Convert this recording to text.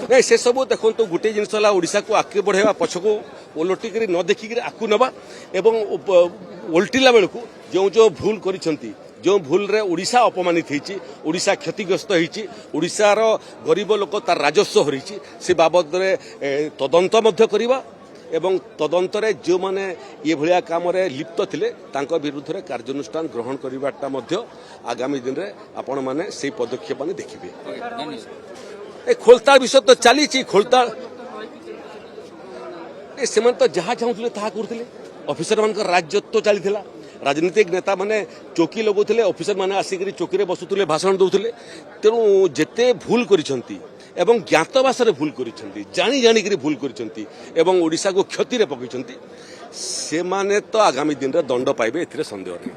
नहीं से सब देखो गोटे जिनस ओडिशा को आगे बढ़ावा पछक ओलटिक न देखिक आकू नवा एवं ओल्टिला बेलू जो जो भूल करिसेंती जो भूल रे ओडिशा अपमानित होती ओडिशा क्षतिग्रस्त होती ओडिशार गरीब लोक तार राजस्व हरई से बाबद तदंत करवा एवं तदंतरे जो माने ये भलिया काम रे लिप्त थिले तांको विरुद्ध रे कार्यानुष्ठान ग्रहण करवाटा मध्य आगामी दिन रे आपण माने से पदक्षेप माने देखिबे। ए खोलताल विषय तो चली खोलताल से तो जहाँ चाहूले ताहा करथिले ऑफिसर मान राजत्व चली राजनीतिक नेता माने चौकी लगुले ऑफिसर माने आसिक चौकी रे बसुले भाषण दौले तेणु जेते भूल करिसेंती एवं ज्ञातवासरे भूल करिसेंती जानी जानिक भूल करिसेंती एवं ओडिशा को क्षति रे पकइसेंती से माने तो आगामी दिन रे दंड पाइबे एथिरे संदेह नहीं।